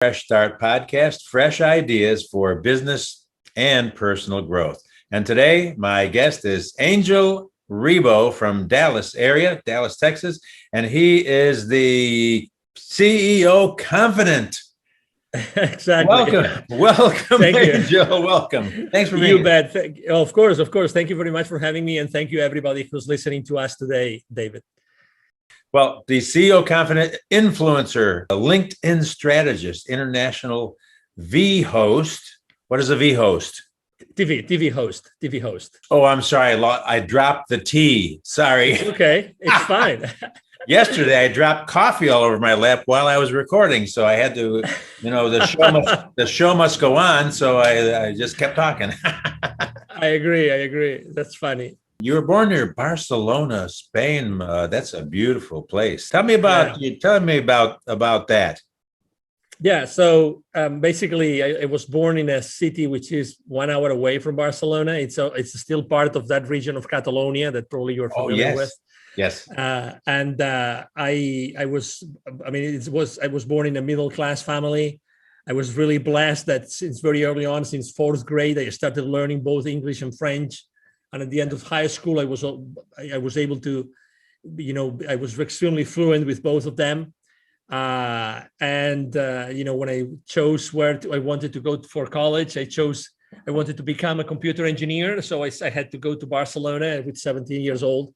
Fresh Start podcast, fresh ideas for business and personal growth. And today, my guest is Angel Ribo from Dallas area, Dallas, Texas, and he is the CEO Confidant. Exactly. Welcome, Thank you. Angel. Welcome. Thanks for being You bet. Of course. Thank you very much for having me, and thank you everybody who's listening to us today, David. Well, the CEO Confidant influencer, a LinkedIn strategist, international V host. What is a V host? TV host. Oh, I'm sorry. I dropped the T. Sorry. It's okay. It's fine. Yesterday, I dropped coffee all over my lap while I was recording. So I had to, the show must go on. So I just kept talking. I agree. That's funny. You were born near Barcelona, Spain. That's a beautiful place. Tell me about that. Yeah. So basically, I was born in a city which is 1 hour away from Barcelona. It's still part of that region of Catalonia that probably you're familiar with. Yes. I was born in a middle class family. I was really blessed that since very early on, since fourth grade, I started learning both English and French. And at the end of high school, I was able to, I was extremely fluent with both of them. When I chose where I wanted to go for college, I wanted to become a computer engineer. So I had to go to Barcelona with 17 years old.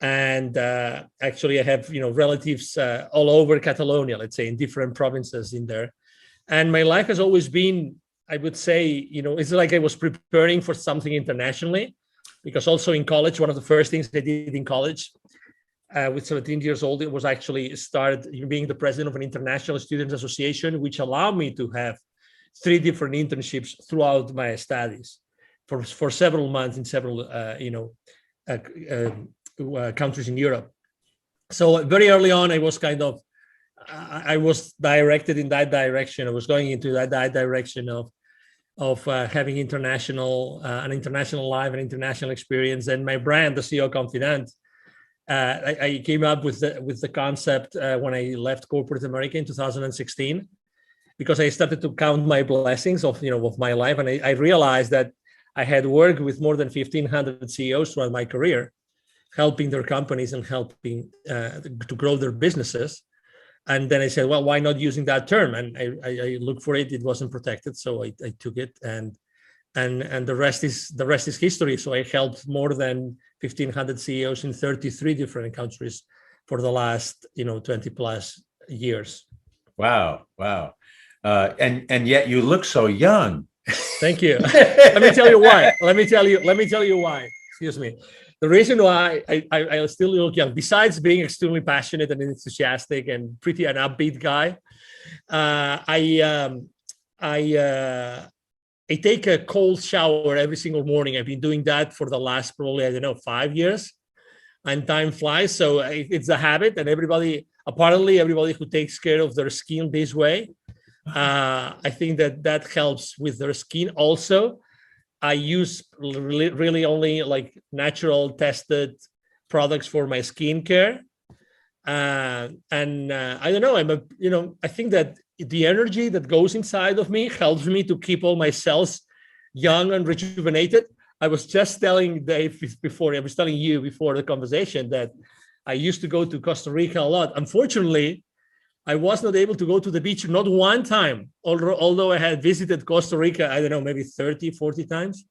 And actually, I have, relatives all over Catalonia, let's say, in different provinces in there. And my life has always been, I would say, it's like I was preparing for something internationally. Because also in college, one of the first things I did in college with 17 years old, it was actually start being the president of an international students association, which allowed me to have 3 different internships throughout my studies for several months in several, countries in Europe. So very early on, I was I was directed in that direction. I was going into that direction of having an international life, an international experience. And my brand, the CEO Confidant, I came up with the concept when I left corporate America in 2016, because I started to count my blessings of my life, and I realized that I had worked with more than 1,500 CEOs throughout my career, helping their companies and helping to grow their businesses. And then I said, well, why not using that term? And I looked for it. It wasn't protected, so I took it, and the rest is history. So I helped more than 1,500 CEOs in 33 different countries for the last 20 plus years. Wow. And yet you look so young. Thank you. Let me tell you why. Excuse me. The reason why I still look young, besides being extremely passionate and enthusiastic and pretty an upbeat guy, I take a cold shower every single morning. I've been doing that for the last probably 5 years, and time flies. So it's a habit, and apparently everybody who takes care of their skin this way, I think that helps with their skin also. I use really only like natural tested products for my skincare. I don't know, I think that the energy that goes inside of me helps me to keep all my cells young and rejuvenated. I was just telling Dave before the conversation that I used to go to Costa Rica a lot. Unfortunately, I was not able to go to the beach, not one time, although I had visited Costa Rica, I don't know, maybe 30, 40 times.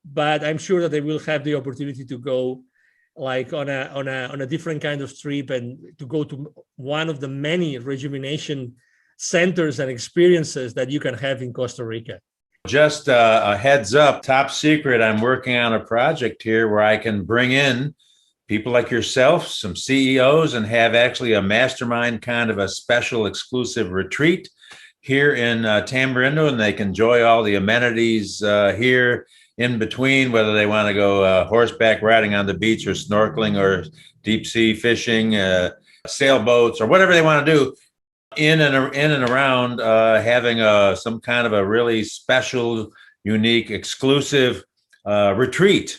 But I'm sure that I will have the opportunity to go like on a different kind of trip, and to go to one of the many rejuvenation centers and experiences that you can have in Costa Rica. Just a heads up, top secret, I'm working on a project here where I can bring in people like yourself, some CEOs, and have actually a mastermind kind of a special exclusive retreat here in Tamarindo, and they can enjoy all the amenities here in between, whether they want to go horseback riding on the beach, or snorkeling, or deep sea fishing, sailboats, or whatever they want to do in and around having some kind of a really special, unique, exclusive retreat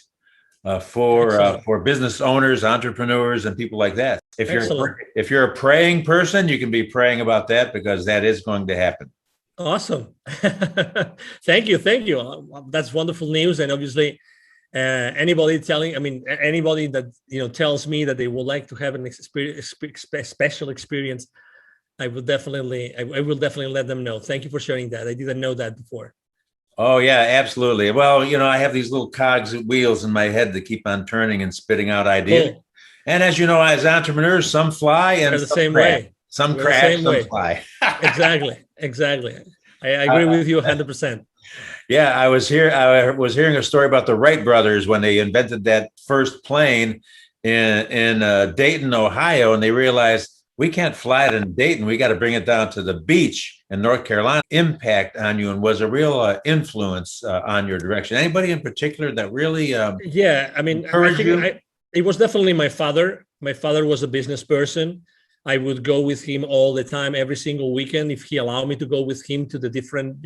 for business owners, entrepreneurs, and people like that. Excellent. If you're a praying person, you can be praying about that because that is going to happen. Awesome. Thank you. Thank you. That's wonderful news. And obviously, anybody anybody that, tells me that they would like to have an special experience, I will definitely let them know. Thank you for sharing that. I didn't know that before. Oh yeah, absolutely. Well, I have these little cogs and wheels in my head that keep on turning and spitting out ideas. Cool. And as you know, as entrepreneurs, some fly and We're the same way. Some We're crash, the same some way. fly. Exactly. I agree with you 100%. Yeah, I was hearing a story about the Wright brothers when they invented that first plane in Dayton, Ohio, and they realized we can't fly it in Dayton. We got to bring it down to the beach in North Carolina. Impact on you and was a real influence on your direction. Anybody in particular that really yeah, I mean, I think it was definitely my father. My father was a business person. I would go with him all the time, every single weekend, if he allowed me to go with him to the different,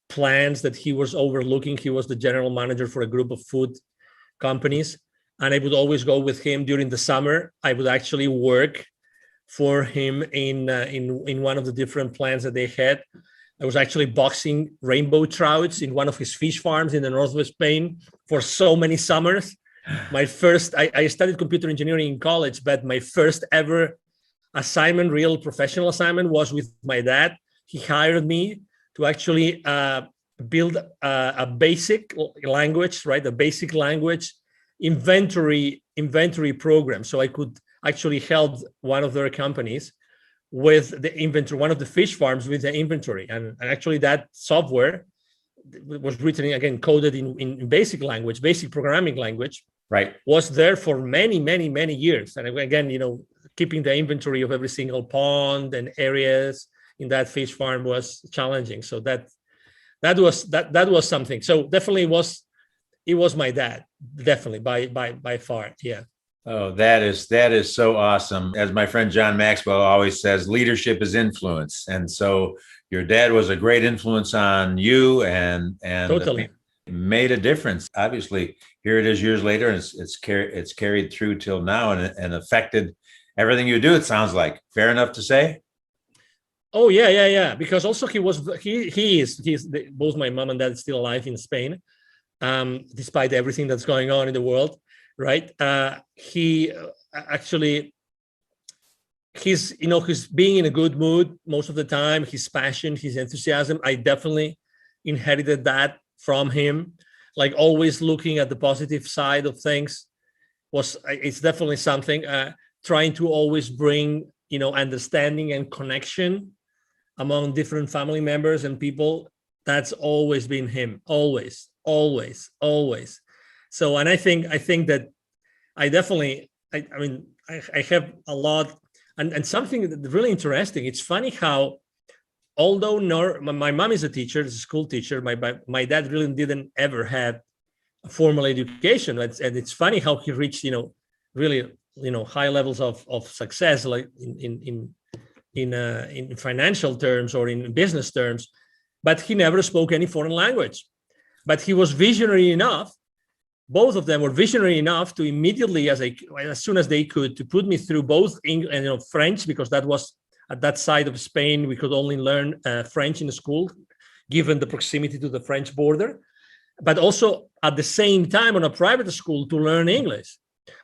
plans that he was overlooking. He was the general manager for a group of food companies, and I would always go with him during the summer. I would actually work for him in one of the different plants that they had. I was actually boxing rainbow trouts in one of his fish farms in the northwest Spain for so many summers. I studied computer engineering in college, but my first ever assignment, real professional assignment, was with my dad. He hired me to actually build a basic language, right? A basic language inventory program. So I could actually help one of their companies with the inventory, one of the fish farms with the inventory. And actually that software was written, again, coded in basic language, basic programming language, right, was there for many, many, many years. And again, keeping the inventory of every single pond and areas in that fish farm was challenging. So that was something. So definitely it was my dad, definitely by far. Yeah. Oh, that is so awesome. As my friend John Maxwell always says, leadership is influence. And so your dad was a great influence on you and Totally made a difference. Obviously, here it is years later, and it's carried through till now and affected everything you do, it sounds like. Fair enough to say? Oh yeah. Because also he's both my mom and dad are still alive in Spain, despite everything that's going on in the world, right? He actually, he's being in a good mood most of the time. His passion, his enthusiasm, I definitely inherited that from him. Like always looking at the positive side of things it's definitely something. Trying to always bring understanding and connection among different family members and people. That's always been him. Always. So, and I think that I definitely, I have a lot, and something that's really interesting. It's funny how, although my mom is a teacher, is a school teacher, my dad really didn't ever have a formal education. And it's funny how he reached, really, high levels of success, like in financial terms or in business terms, but he never spoke any foreign language. But he was visionary enough. Both of them were visionary enough to immediately, as soon as they could, to put me through both English and French, because that was at that side of Spain, we could only learn French in the school, given the proximity to the French border, but also at the same time on a private school to learn English.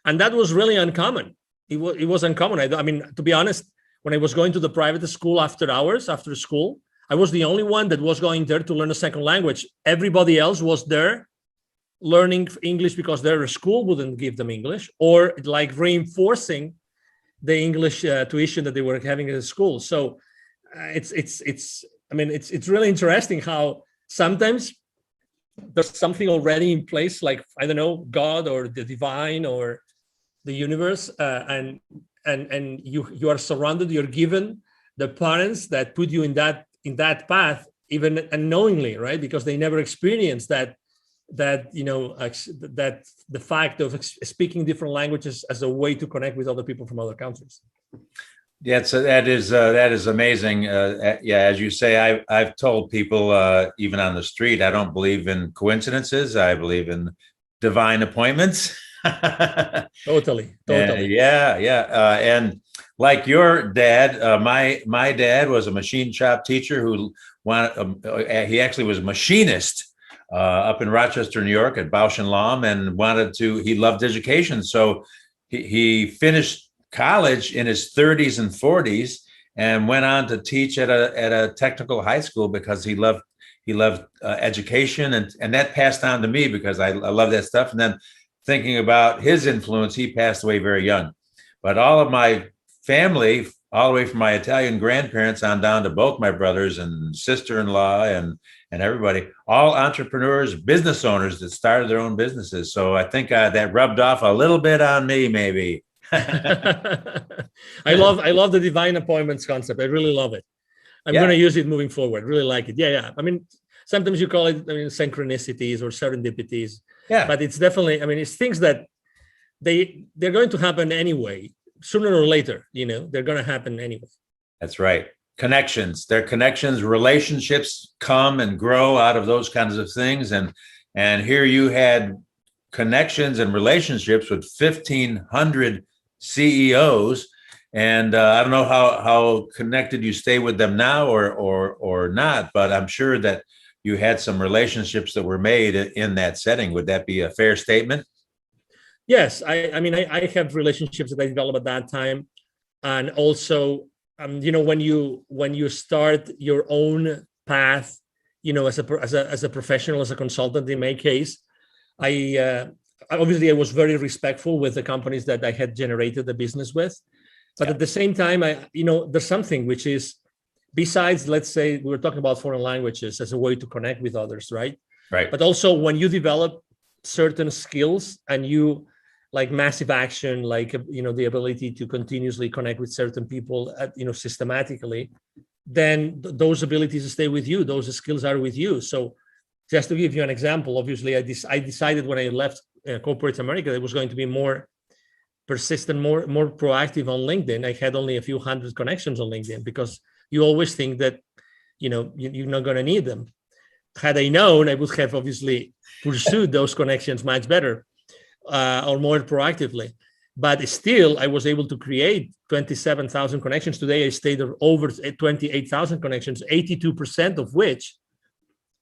And that was really uncommon. It was uncommon. I mean, to be honest, when I was going to the private school after school, I was the only one that was going there to learn a second language. Everybody else was there learning English because their school wouldn't give them English, or like reinforcing the English tuition that they were having at the school. So it's really interesting how sometimes there's something already in place, like, I don't know, God or the divine or the universe, and you are surrounded, you're given the parents that put you in that path, even unknowingly, right? Because they never experienced that the fact of speaking different languages as a way to connect with other people from other countries. Yeah, so that is amazing. As you say, I've told people even on the street, I don't believe in coincidences. I believe in divine appointments. Totally, totally. Yeah. And like your dad, my dad was a machine shop teacher who wanted. He actually was a machinist up in Rochester, New York, at Bausch and Lomb, and wanted to. He loved education, so he finished college in his 30s and 40s, and went on to teach at a technical high school because he loved education, and that passed on to me because I love that stuff. And then thinking about his influence, he passed away very young. But all of my family, all the way from my Italian grandparents on down to both my brothers and sister-in-law and everybody, all entrepreneurs, business owners that started their own businesses. So I think that rubbed off a little bit on me, maybe. I love the divine appointments concept. I really love it. I'm going to use it moving forward. Really like it. Yeah. I mean, sometimes you call it, synchronicities or serendipities. Yeah. But it's definitely, it's things that they're going to happen anyway, sooner or later. They're going to happen anyway. That's right. Connections. They're connections. Relationships come and grow out of those kinds of things. And here you had connections and relationships with 1,500 CEOs. And I don't know how connected you stay with them now or not, but I'm sure that you had some relationships that were made in that setting. Would that be a fair statement? Yes. I have relationships that I developed at that time. And also, when you start your own path, as a professional, as a consultant, in my case, I was very respectful with the companies that I had generated the business with. But at the same time, there's something which is, besides, let's say, we were talking about foreign languages as a way to connect with others, right? Right. But also when you develop certain skills and you like massive action, like, the ability to continuously connect with certain people, systematically, then those abilities stay with you. Those skills are with you. So just to give you an example, obviously, I decided when I left corporate America, that it was going to be more persistent, more proactive on LinkedIn. I had only a few hundred connections on LinkedIn because you always think that, you're not going to need them. Had I known, I would have obviously pursued those connections much better or more proactively. But still, I was able to create 27,000 connections. Today, I stayed over 28,000 connections, 82% of which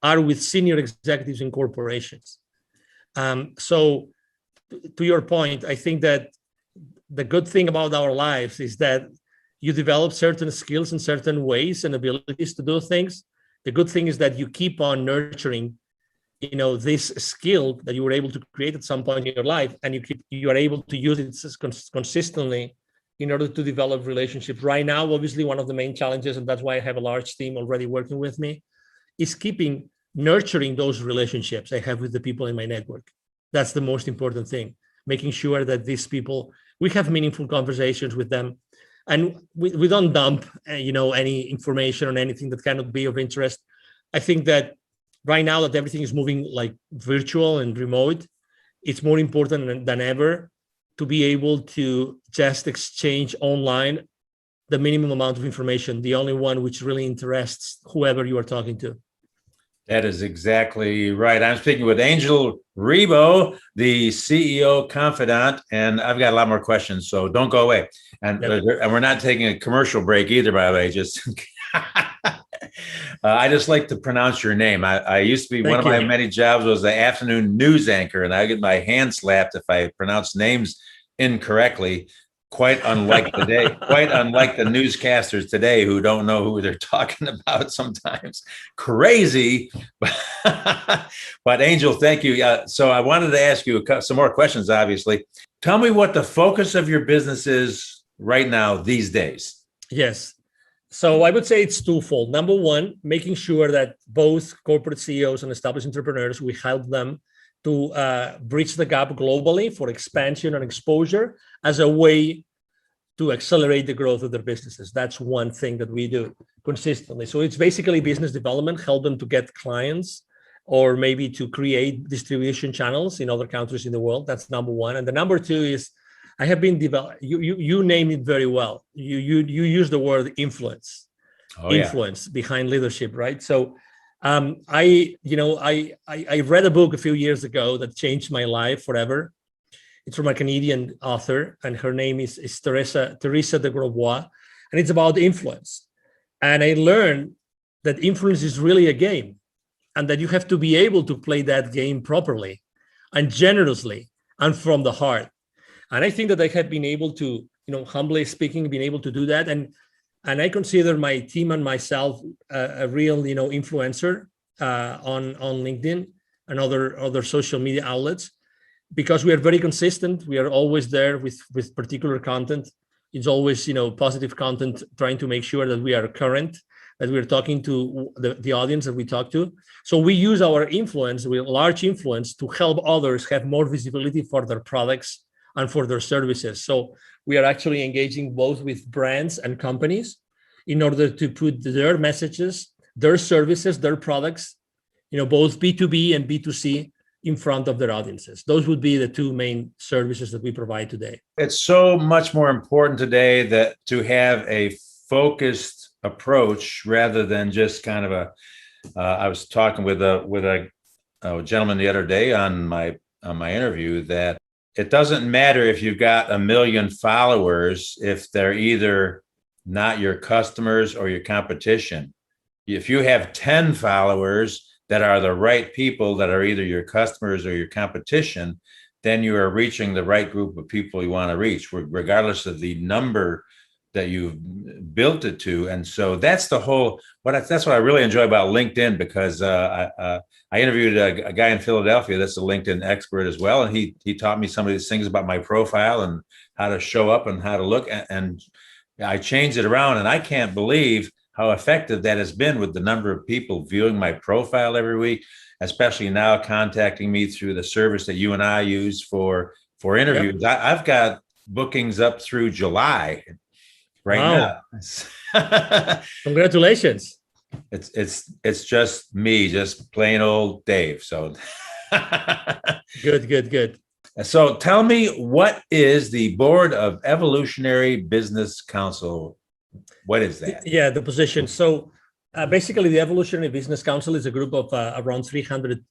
are with senior executives in corporations. So to your point, I think that the good thing about our lives is that you develop certain skills and certain ways and abilities to do things. The good thing is that you keep on nurturing, this skill that you were able to create at some point in your life, and you are able to use it consistently in order to develop relationships. Right now, obviously, one of the main challenges, and that's why I have a large team already working with me, is nurturing those relationships I have with the people in my network. That's the most important thing, making sure that these people, we have meaningful conversations with them, and we don't dump, any information on anything that cannot be of interest. I think that right now that everything is moving like virtual and remote, it's more important than ever to be able to just exchange online the minimum amount of information, the only one which really interests whoever you are talking to. That is exactly right. I'm speaking with Angel Ribo, the CEO Confidant, and I've got a lot more questions, so don't go away. And we're not taking a commercial break either, by the way. Just I just like to pronounce your name. I used to be one of my many jobs was the afternoon news anchor, and I get my hand slapped if I pronounce names incorrectly. Quite unlike the newscasters today who don't know who they're talking about sometimes. Crazy. But Angel, thank you. So I wanted to ask you some more questions, obviously. Tell me what the focus of your business is right now these days. Yes. So I would say it's twofold. Number one, making sure that both corporate CEOs and established entrepreneurs, we help them to bridge the gap globally for expansion and exposure as a way to accelerate the growth of their businesses. That's one thing that we do consistently. So it's basically business development, help them to get clients or maybe to create distribution channels in other countries in the world. That's number one. And the number two is I have been developed. You named it very well. You use the word influence, influence behind leadership, right? So I read a book a few years ago that changed my life forever. It's from a Canadian author, and her name is Teresa de Grosbois, and it's about influence. And I learned that influence is really a game, and that you have to be able to play that game properly and generously and from the heart. And I think that I have been able to, humbly speaking, been able to do that. And I consider my team and myself a real, influencer on LinkedIn and other social media outlets, because we are very consistent. We are always there with particular content. It's always, positive content, trying to make sure that we are current, that we're talking to the audience that we talk to. So we use our influence, large influence, to help others have more visibility for their products and for their services. So we are actually engaging both with brands and companies in order to put their messages, their services, their products, both B2B and B2C, in front of their audiences. Those would be the two main services that we provide today. It's so much more important today that to have a focused approach rather than just kind of I was talking with a gentleman the other day on my interview that it doesn't matter if you've got 1 million followers if they're either not your customers or your competition. If you have 10 followers that are the right people that are either your customers or your competition, then you are reaching the right group of people you want to reach, regardless of the number that you've built it to. And so that's that's what I really enjoy about LinkedIn, because I interviewed a guy in Philadelphia that's a LinkedIn expert as well. And he taught me some of these things about my profile and how to show up and how to look. And I changed it around, and I can't believe how effective that has been with the number of people viewing my profile every week, especially now contacting me through the service that you and I use for interviews. Yep. I've got bookings up through July right now. Congratulations. It's just me, just plain old Dave. So Good. So tell me, what is the Board of Evolutionary Business Council? What is that? Yeah, the position. So basically, the Evolutionary Business Council is a group of around 300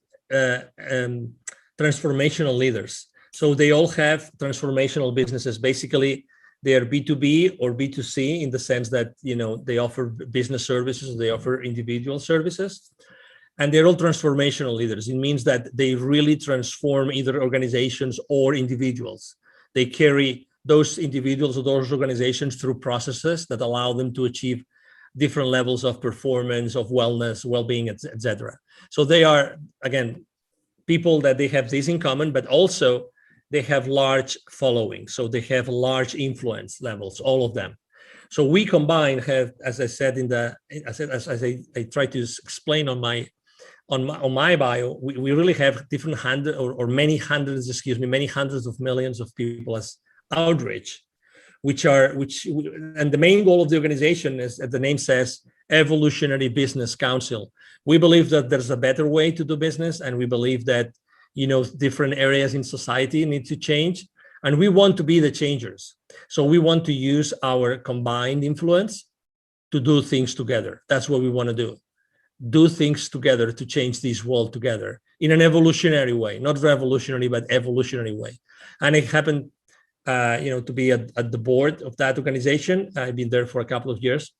transformational leaders. So they all have transformational businesses. Basically, they are B2B or B2C, in the sense that, they offer business services, they offer individual services, and they're all transformational leaders. It means that they really transform either organizations or individuals. They carry those individuals or those organizations through processes that allow them to achieve different levels of performance, of wellness, well-being, etc. So they are, again, people that they have this in common, but also they have large following. So they have large influence levels, all of them. So we combine, as I said as I try to explain on my bio, we really have many hundreds of millions of people as outreach, and the main goal of the organization is, as the name says, Evolutionary Business Council. We believe that there's a better way to do business, and we believe that different areas in society need to change, and we want to be the changers. So we want to use our combined influence to do things together. That's what we want to do things together to change this world together in an evolutionary way, not revolutionary, but evolutionary way. And it happened to be at the board of that organization. I've been there for a couple of years,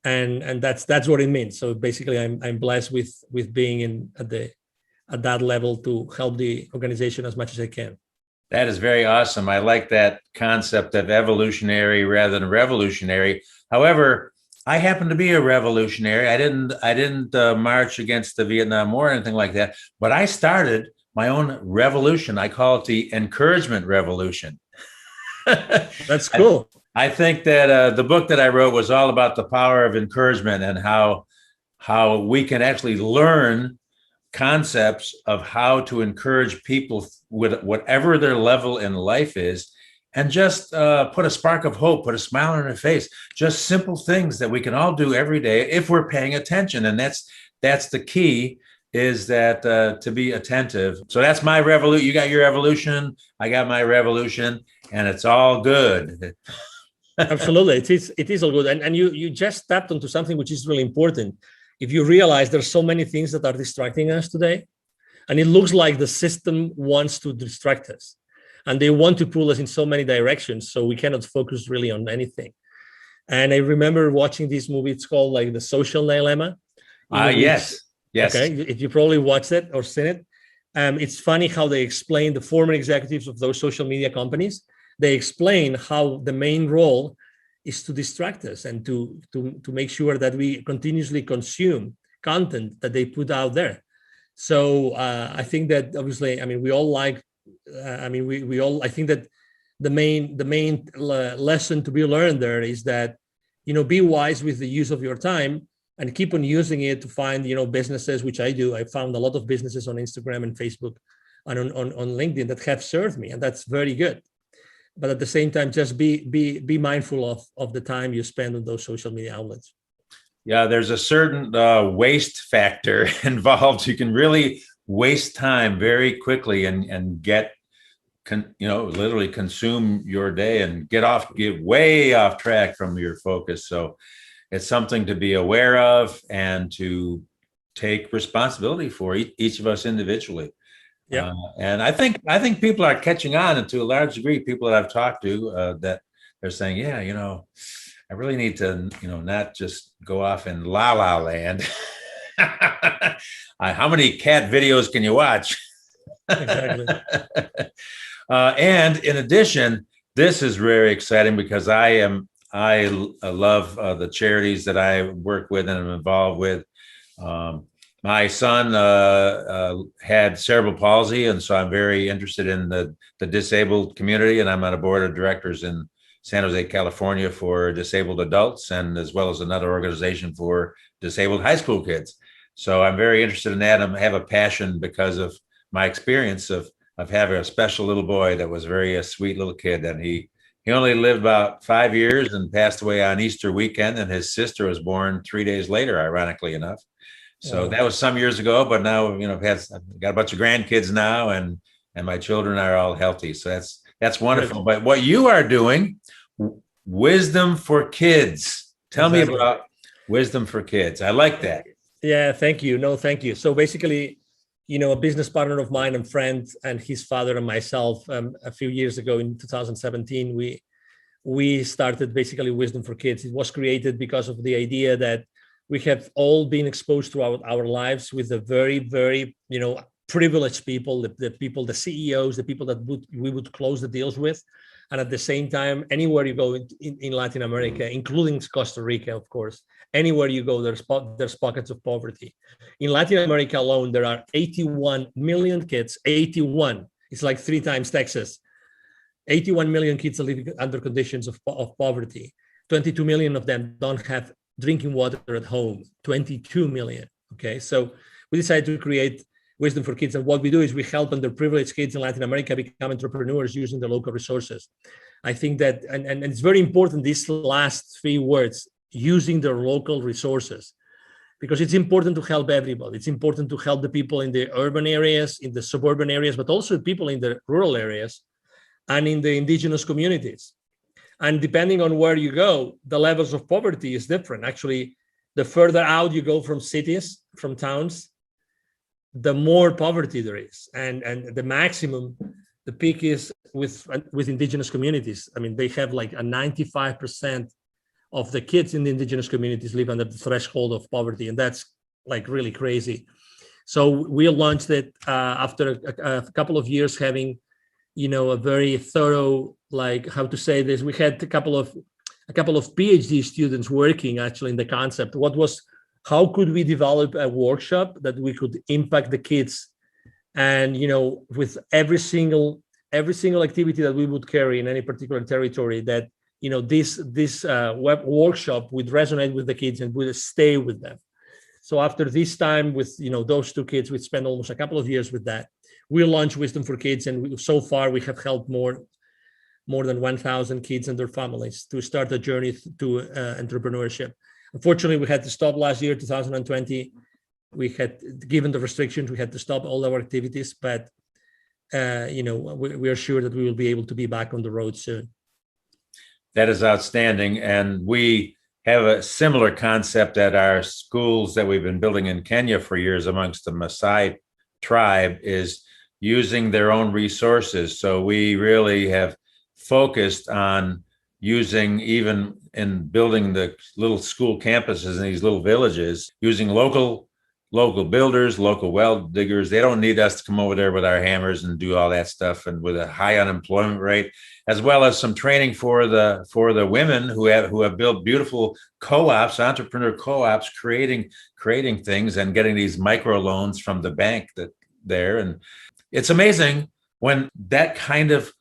and that's what it means. So basically, I'm blessed with being at that level to help the organization as much as I can. That is very awesome. I like that concept of evolutionary rather than revolutionary. However, I happen to be a revolutionary. I didn't march against the Vietnam War or anything like that, but I started my own revolution. I call it the encouragement revolution. That's cool. I think that the book that I wrote was all about the power of encouragement and how we can actually learn concepts of how to encourage people with whatever their level in life is, and just put a spark of hope, put a smile on their face. Just simple things that we can all do every day if we're paying attention. And that's the key, is that to be attentive. So that's my revolution. You got your evolution, I got my revolution, and it's all good. Absolutely, it is all good. And you just tapped onto something which is really important. If you realize there's so many things that are distracting us today, and it looks like the system wants to distract us. and they want to pull us in so many directions, so we cannot focus really on anything. And I remember watching this movie. It's called like The Social Dilemma. Yes. Yes. Okay, if you probably watched it or seen it. It's funny how they explain, the former executives of those social media companies, they explain how the main role is to distract us and to make sure that we continuously consume content that they put out there. So I think that obviously, I mean, we all like, we all, I think that the main lesson to be learned there is that, be wise with the use of your time and keep on using it to find, businesses, which I do. I found a lot of businesses on Instagram and Facebook and on LinkedIn that have served me, and that's very good. But at the same time, just be mindful of the time you spend on those social media outlets. Yeah, there's a certain waste factor involved. You can really waste time very quickly and get, literally consume your day and get way off track from your focus. So it's something to be aware of and to take responsibility for, each of us individually. Yeah. And I think people are catching on, and to a large degree, people that I've talked to, that they're saying, yeah, I really need to, not just go off in la la land. How many cat videos can you watch? Exactly. And in addition, this is very exciting because I love the charities that I work with and am involved with. My son had cerebral palsy, and so I'm very interested in the disabled community, and I'm on a board of directors in San Jose, California for disabled adults, and as well as another organization for disabled high school kids. So I'm very interested in that. I have a passion because of my experience of having a special little boy that was a sweet little kid, and he only lived about 5 years and passed away on Easter weekend, and his sister was born 3 days later, ironically enough. So that was some years ago, but now, I've got a bunch of grandkids now, and my children are all healthy. So that's wonderful. But what you are doing, Wisdom for Kids. Tell me about Wisdom for Kids. I like that. Yeah, thank you. No, thank you. So basically, a business partner of mine and friend and his father and myself, a few years ago in 2017, we started basically Wisdom for Kids. It was created because of the idea that we have all been exposed throughout our lives with the very, very, privileged people, the people, the CEOs, the people that we would close the deals with. And at the same time, anywhere you go in Latin America, including Costa Rica, of course, anywhere you go, there's pockets of poverty. In Latin America alone, there are 81 million kids, 81. It's like 3 times Texas. 81 million kids are living under conditions of poverty. 22 million of them don't have drinking water at home, 22 million. Okay, so we decided to create Wisdom for Kids. And what we do is we help underprivileged kids in Latin America become entrepreneurs using the local resources. I think that, and it's very important, these last 3 words, using their local resources, because it's important to help everybody. It's important to help the people in the urban areas, in the suburban areas, but also people in the rural areas and in the indigenous communities. And depending on where you go, the levels of poverty is different. Actually, the further out you go from cities, from towns, the more poverty there is. And the maximum, the peak is with indigenous communities. I mean, they have like a 95% of the kids in the indigenous communities live under the threshold of poverty. And that's like really crazy. So we launched it after a couple of years having, a very thorough, like, how to say this, we had a couple of PhD students working actually in the concept. How could we develop a workshop that we could impact the kids, and with every single activity that we would carry in any particular territory, that this web workshop would resonate with the kids and would stay with them. So after this time with those 2 kids, we spent almost a couple of years with that. We launched Wisdom for Kids, and so far we have helped more than 1,000 kids and their families to start a journey to entrepreneurship. Unfortunately, we had to stop last year, 2020. We had, given the restrictions, we had to stop all our activities, but we are sure that we will be able to be back on the road soon. That is outstanding. And we have a similar concept at our schools that we've been building in Kenya for years amongst the Maasai tribe, is using their own resources. So we really have focused on using, even in building the little school campuses in these little villages, using local builders, local well diggers. They don't need us to come over there with our hammers and do all that stuff, and with a high unemployment rate, as well as some training for the women who have built beautiful co-ops, entrepreneur co-ops, creating things and getting these micro loans from the bank that there. And it's amazing when that kind of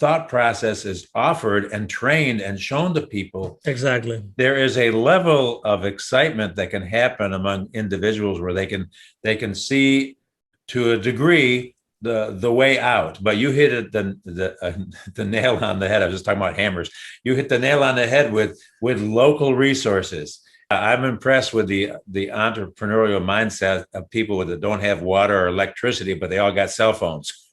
thought process is offered and trained and shown to people. Exactly. There is a level of excitement that can happen among individuals where they can see, to a degree, the way out. But you hit it the nail on the head. I was just talking about hammers. You hit the nail on the head with local resources. I'm impressed with the entrepreneurial mindset of people that don't have water or electricity, but they all got cell phones.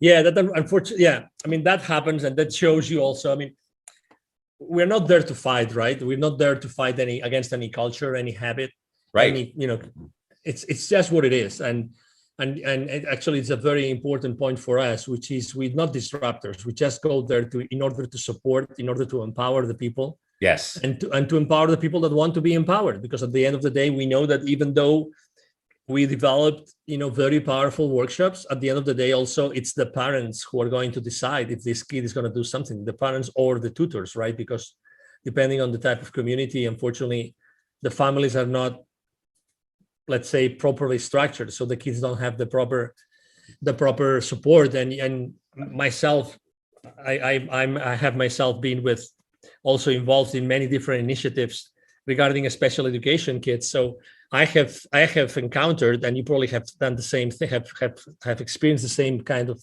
Yeah, that unfortunately, yeah. I mean, that happens, and that shows you also. I mean, we're not there to fight, right? We're not there to fight against any culture, any habit, right? Any, it's just what it is, and actually, it's a very important point for us, which is we're not disruptors. We just go there in order to support, in order to empower the people. Yes, and to empower the people that want to be empowered, because at the end of the day, we know that even though we developed, very powerful workshops, at the end of the day, also it's the parents who are going to decide if this kid is going to do something, the parents or the tutors, right? Because depending on the type of community, unfortunately, the families are not, let's say, properly structured, so the kids don't have the proper support. And myself, I have myself been also involved in many different initiatives regarding a special education kids. So I have encountered, and you probably have done the same thing, have experienced the same kind of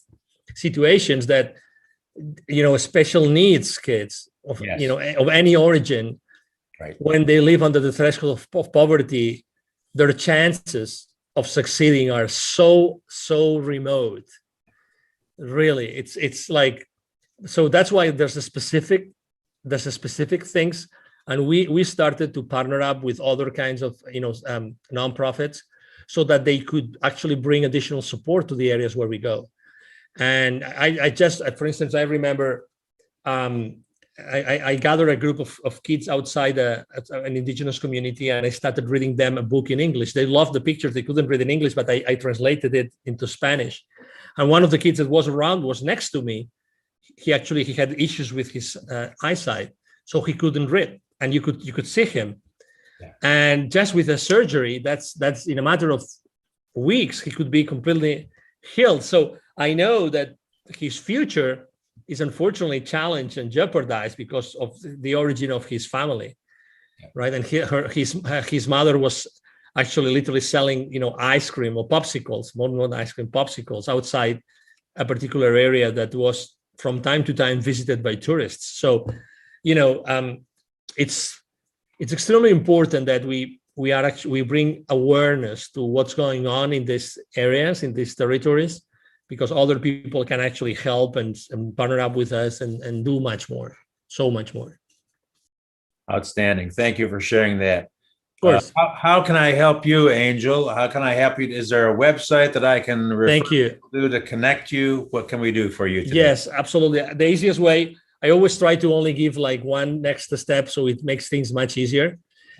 situations, that special needs kids of yes. of any origin, Right. When they live under the threshold of poverty, their chances of succeeding are so remote. Really, it's like, so that's why there's a specific things. And we started to partner up with other kinds of nonprofits, so that they could actually bring additional support to the areas where we go. And I just, for instance, I remember I gathered a group of kids outside an indigenous community, and I started reading them a book in English. They loved the pictures. They couldn't read in English, but I translated it into Spanish. And one of the kids that was around was next to me. He had issues with his eyesight, so he couldn't read, and you could see him. Yeah. And just with a surgery, that's in a matter of weeks, he could be completely healed. So I know that his future is unfortunately challenged and jeopardized because of the origin of his family, right? And his mother was actually literally selling, ice cream or popsicles, more ice cream, popsicles outside a particular area that was from time to time visited by tourists. So, it's extremely important that we bring awareness to what's going on in these areas, in these territories, because other people can actually help and partner up with us and do much more, so much more. Outstanding. Thank you for sharing that. Of course. How can I help you, Angel? How can I help you? Is there a website that I can refer to connect you? What can we do for you today? Yes, absolutely. The easiest way, I always try to only give like one next step, so it makes things much easier.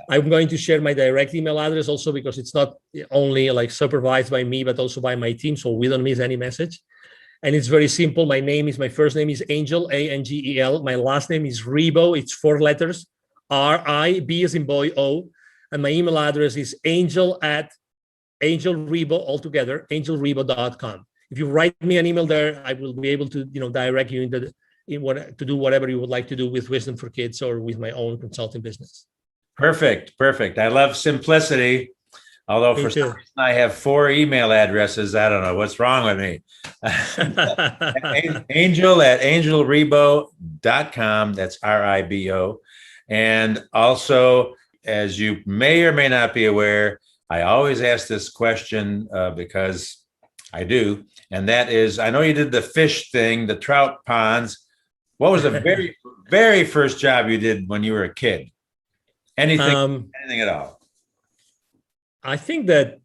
I'm going to share my direct email address also, because it's not only like supervised by me, but also by my team, so we don't miss any message. And it's very simple. My first name is Angel, Angel. My last name is Ribo. It's 4 letters, R-I-B as in boy, O. And my email address is angel@angelribo, altogether, angelribo.com. If you write me an email there, I will be able to, direct you to do whatever you would like to do with Wisdom for Kids or with my own consulting business. Perfect. I love simplicity. Although for some reason I have 4 email addresses. I don't know what's wrong with me. Angel@angelribo.com. That's RIBO. And also, as you may or may not be aware, I always ask this question because I do. And that is, I know you did the fish thing, the trout ponds. What was the very, very first job you did when you were a kid? Anything at all? I think that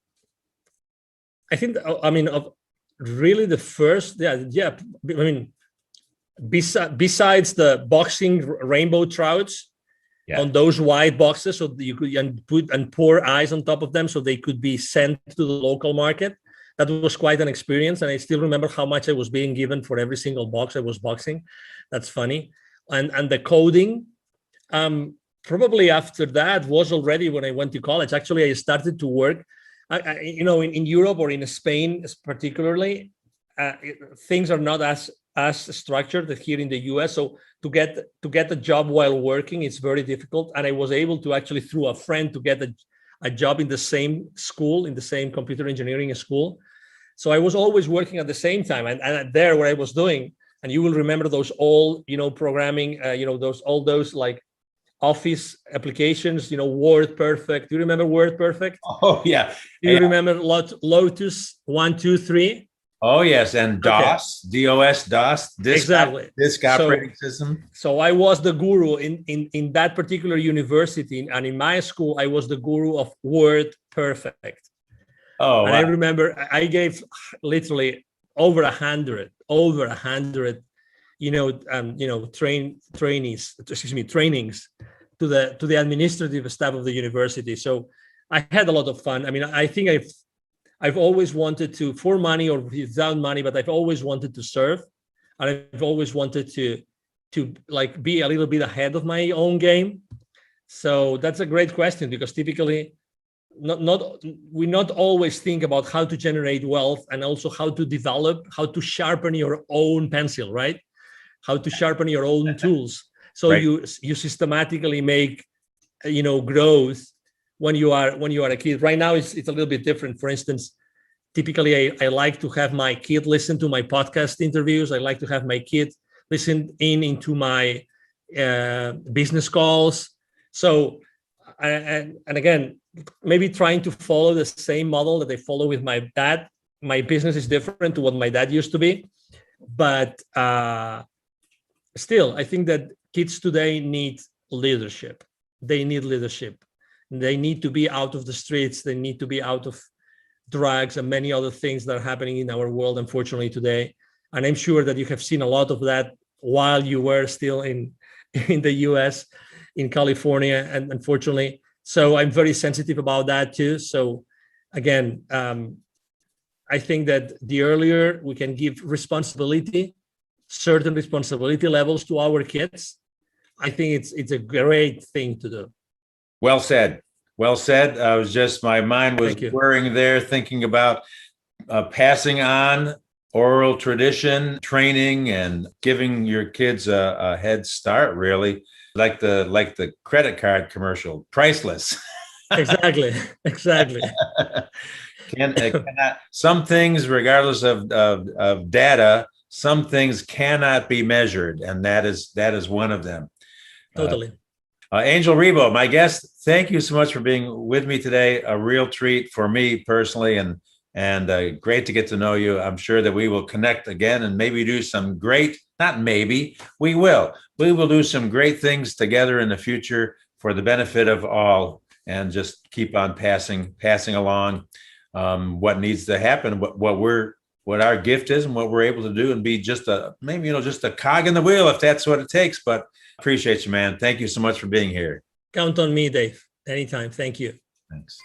I think, I mean, of really the first, yeah. I mean, besides the boxing rainbow trouts on those white boxes, so you could and pour ice on top of them so they could be sent to the local market. That was quite an experience, and I still remember how much I was being given for every single box I was boxing. That's funny. And the coding, probably after that was already when I went to college. Actually, I started to work, in Europe or in Spain particularly, things are not as structured as here in the US. So to get a job while working, it's very difficult. And I was able to actually, through a friend, to get a job in the same school, in the same computer engineering school. So I was always working at the same time. And there, what I was doing, and you will remember those old, programming, all those like Office applications, Word Perfect. Do you remember Word Perfect? Oh, yeah. Do you remember Lotus 1-2-3? Oh, yes. And DOS, DOS, exactly. Disk operating system. So I was the guru in that particular university. And in my school, I was the guru of Word Perfect. Oh, and wow. I remember I gave literally over 100, trainings to the administrative staff of the university. So I had a lot of fun. I mean, I think I've always wanted to, for money or without money, but I've always wanted to serve, and I've always wanted to like be a little bit ahead of my own game. So that's a great question, because typically we not always think about how to generate wealth, and also how to sharpen your own pencil, right? How to sharpen your own tools. So right. you systematically make, growth when you are a kid. Right now, it's a little bit different. For instance, typically I like to have my kid listen to my podcast interviews. I like to have my kid listen into my business calls. So, and again, maybe trying to follow the same model that I follow with my dad. My business is different to what my dad used to be, but still, I think that kids today need leadership. They need leadership. They need to be out of the streets. They need to be out of drugs and many other things that are happening in our world, unfortunately, today. And I'm sure that you have seen a lot of that while you were still in the US, in California, and unfortunately. So I'm very sensitive about that too. So again, I think that the earlier we can give certain responsibility levels to our kids, I think it's a great thing to do. Well said. Well said. My mind was whirring there, thinking about passing on oral tradition, training, and giving your kids a head start, really, like the credit card commercial, priceless. Exactly. Some things, regardless of data, some things cannot be measured, and that is one of them. Totally. Angel Ribo, my guest, thank you so much for being with me today. A real treat for me personally, and great to get to know you. I'm sure that we will connect again and maybe do some great, not maybe, we will do some great things together in the future for the benefit of all, and just keep on passing along what needs to happen, what our gift is and what we're able to do, and be just a cog in the wheel if that's what it takes. But appreciate you, man. Thank you so much for being here. Count on me, Dave. Anytime. Thank you. Thanks.